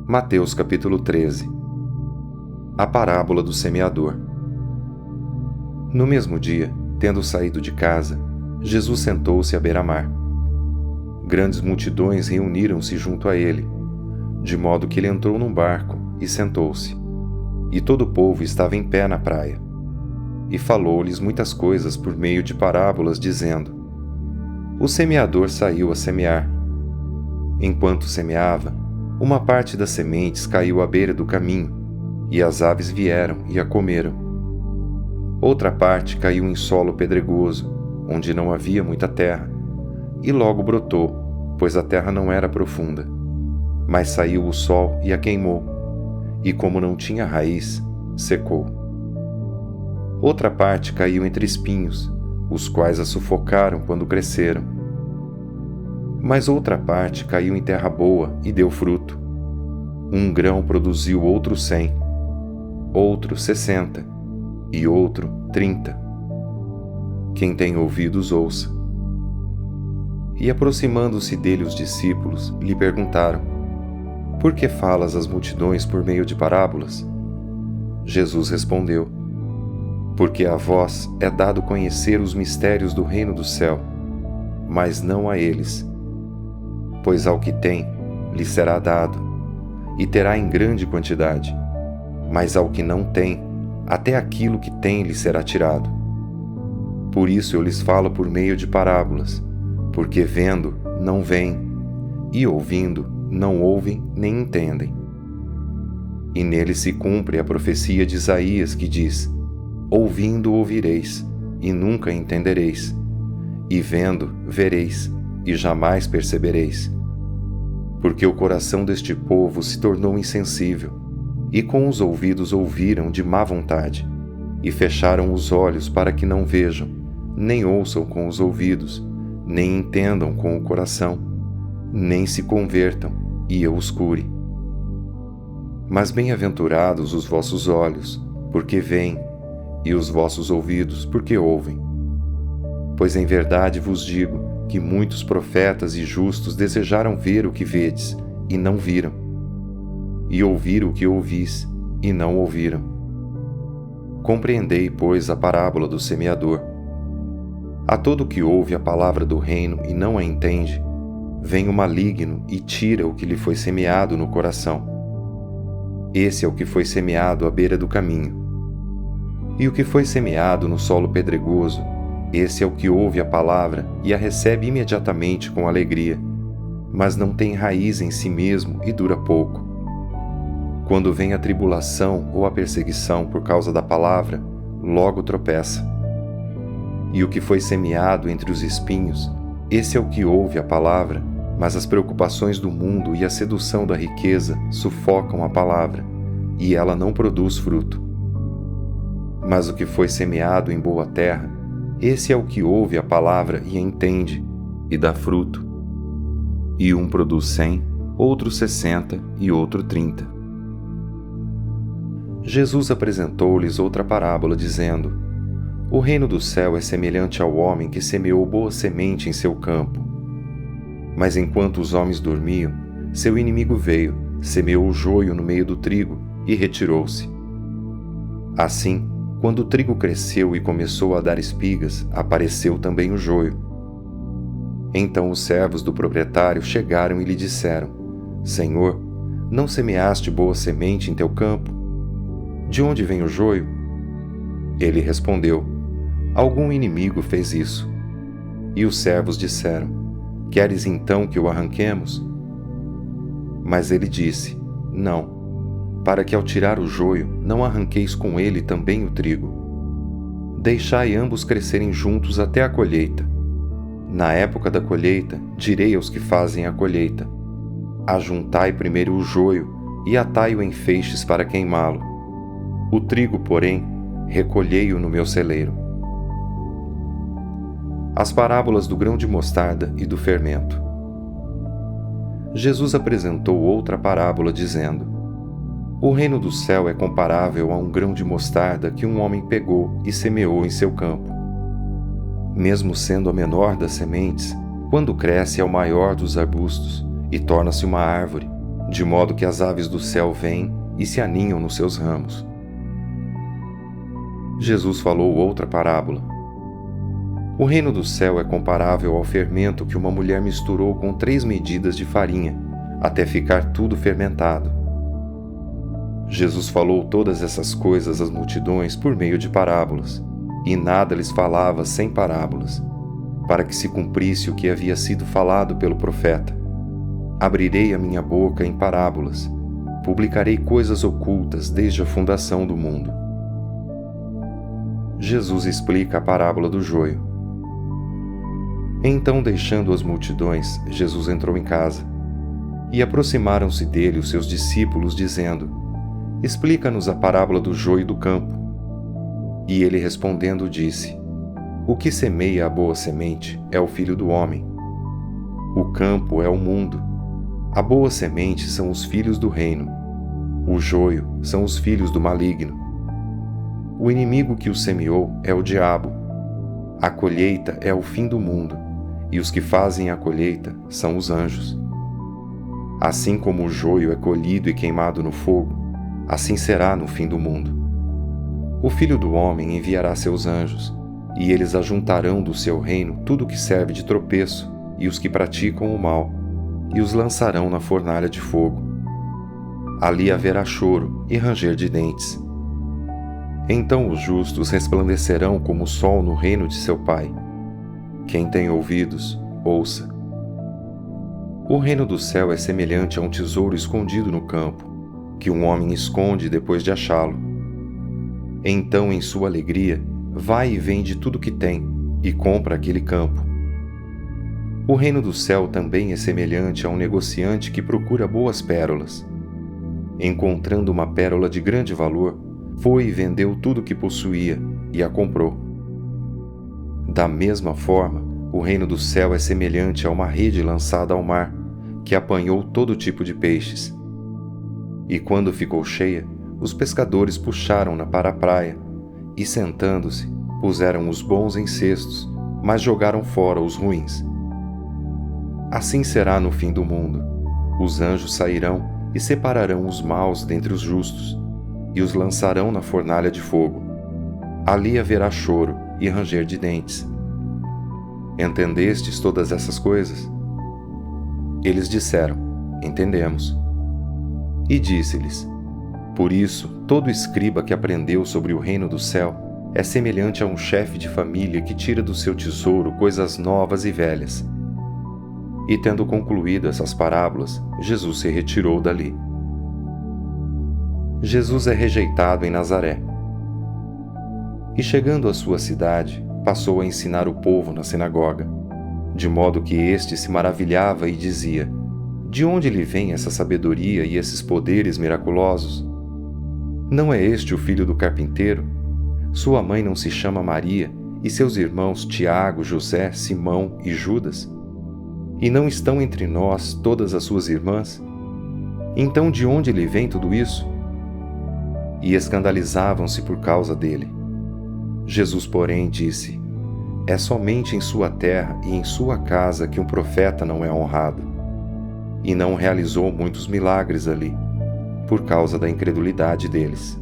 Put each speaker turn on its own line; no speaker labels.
Mateus capítulo 13. A parábola do semeador. No mesmo dia, tendo saído de casa, Jesus sentou-se à beira-mar. Grandes multidões reuniram-se junto a ele, de modo que ele entrou num barco e sentou-se. E todo o povo estava em pé na praia. E falou-lhes muitas coisas por meio de parábolas, dizendo: O semeador saiu a semear. Enquanto semeava, uma parte das sementes caiu à beira do caminho, e as aves vieram e a comeram. Outra parte caiu em solo pedregoso, onde não havia muita terra, e logo brotou, pois a terra não era profunda. Mas saiu o sol e a queimou, e como não tinha raiz, secou. Outra parte caiu entre espinhos, os quais a sufocaram quando cresceram. Mas outra parte caiu em terra boa e deu fruto. Um grão produziu outro 100, outro 60 e outro 30. Quem tem ouvidos, ouça. E aproximando-se dele os discípulos, lhe perguntaram: Por que falas às multidões por meio de parábolas? Jesus respondeu: Porque a vós é dado conhecer os mistérios do reino do céu, mas não a eles. Pois ao que tem, lhe será dado, e terá em grande quantidade. Mas ao que não tem, até aquilo que tem lhe será tirado. Por isso eu lhes falo por meio de parábolas, porque vendo, não veem, e ouvindo, não ouvem nem entendem. E nele se cumpre a profecia de Isaías, que diz: Ouvindo ouvireis, e nunca entendereis, e vendo, vereis, e jamais percebereis. Porque o coração deste povo se tornou insensível, e com os ouvidos ouviram de má vontade, e fecharam os olhos para que não vejam, nem ouçam com os ouvidos, nem entendam com o coração, nem se convertam, e eu os cure. Mas bem-aventurados os vossos olhos, porque veem, e os vossos ouvidos, porque ouvem. Pois em verdade vos digo que muitos profetas e justos desejaram ver o que vedes, e não viram, e ouvir o que ouvis, e não ouviram. Compreendei, pois, a parábola do semeador. A todo que ouve a palavra do reino e não a entende, vem o maligno e tira o que lhe foi semeado no coração. Esse é o que foi semeado à beira do caminho. E o que foi semeado no solo pedregoso, esse é o que ouve a palavra e a recebe imediatamente com alegria, mas não tem raiz em si mesmo e dura pouco. Quando vem a tribulação ou a perseguição por causa da palavra, logo tropeça. E o que foi semeado entre os espinhos, esse é o que ouve a palavra, mas as preocupações do mundo e a sedução da riqueza sufocam a palavra, e ela não produz fruto. Mas o que foi semeado em boa terra, esse é o que ouve a palavra e a entende, e dá fruto. E um produz 100, outro 60 e outro 30. Jesus apresentou-lhes outra parábola, dizendo: O reino do céu é semelhante ao homem que semeou boa semente em seu campo. Mas enquanto os homens dormiam, seu inimigo veio, semeou o joio no meio do trigo e retirou-se. Assim, quando o trigo cresceu e começou a dar espigas, apareceu também o joio. Então os servos do proprietário chegaram e lhe disseram: Senhor, não semeaste boa semente em teu campo? De onde vem o joio? Ele respondeu: Algum inimigo fez isso. E os servos disseram: Queres então que o arranquemos? Mas ele disse: Não, para que ao tirar o joio, não arranqueis com ele também o trigo. Deixai ambos crescerem juntos até a colheita. Na época da colheita, direi aos que fazem a colheita: Ajuntai primeiro o joio e atai-o em feixes para queimá-lo. O trigo, porém, recolhei-o no meu celeiro. As parábolas do grão de mostarda e do fermento. Jesus apresentou outra parábola, dizendo: O reino do céu é comparável a um grão de mostarda que um homem pegou e semeou em seu campo. Mesmo sendo a menor das sementes, quando cresce é o maior dos arbustos e torna-se uma árvore, de modo que as aves do céu vêm e se aninham nos seus ramos. Jesus falou outra parábola. O reino do céu é comparável ao fermento que uma mulher misturou com 3 medidas de farinha, até ficar tudo fermentado. Jesus falou todas essas coisas às multidões por meio de parábolas, e nada lhes falava sem parábolas, para que se cumprisse o que havia sido falado pelo profeta. Abrirei a minha boca em parábolas, publicarei coisas ocultas desde a fundação do mundo. Jesus explica a parábola do joio. Então, deixando as multidões, Jesus entrou em casa. E aproximaram-se dele os seus discípulos, dizendo: Explica-nos a parábola do joio do campo. E ele respondendo disse: O que semeia a boa semente é o Filho do homem. O campo é o mundo. A boa semente são os filhos do reino. O joio são os filhos do maligno. O inimigo que o semeou é o diabo. A colheita é o fim do mundo, e os que fazem a colheita são os anjos. Assim como o joio é colhido e queimado no fogo, assim será no fim do mundo. O Filho do homem enviará seus anjos, e eles ajuntarão do seu reino tudo o que serve de tropeço e os que praticam o mal, e os lançarão na fornalha de fogo. Ali haverá choro e ranger de dentes. Então os justos resplandecerão como o sol no reino de seu Pai. Quem tem ouvidos, ouça. O reino do céu é semelhante a um tesouro escondido no campo, que um homem esconde depois de achá-lo. Então, em sua alegria, vai e vende tudo que tem e compra aquele campo. O reino do céu também é semelhante a um negociante que procura boas pérolas. Encontrando uma pérola de grande valor, foi e vendeu tudo o que possuía e a comprou. Da mesma forma, o reino do céu é semelhante a uma rede lançada ao mar, que apanhou todo tipo de peixes. E quando ficou cheia, os pescadores puxaram-na para a praia, e sentando-se, puseram os bons em cestos, mas jogaram fora os ruins. Assim será no fim do mundo. Os anjos sairão e separarão os maus dentre os justos, e os lançarão na fornalha de fogo. Ali haverá choro e ranger de dentes. Entendestes todas essas coisas? Eles disseram: Entendemos. E disse-lhes: Por isso, todo escriba que aprendeu sobre o reino do céu é semelhante a um chefe de família que tira do seu tesouro coisas novas e velhas. E tendo concluído essas parábolas, Jesus se retirou dali. Jesus é rejeitado em Nazaré. E chegando à sua cidade, passou a ensinar o povo na sinagoga, de modo que este se maravilhava e dizia: De onde lhe vem essa sabedoria e esses poderes miraculosos? Não é este o filho do carpinteiro? Sua mãe não se chama Maria, e seus irmãos Tiago, José, Simão e Judas? E não estão entre nós todas as suas irmãs? Então de onde lhe vem tudo isso? E escandalizavam-se por causa dele. Jesus, porém, disse: É somente em sua terra e em sua casa que um profeta não é honrado. E não realizou muitos milagres ali, por causa da incredulidade deles.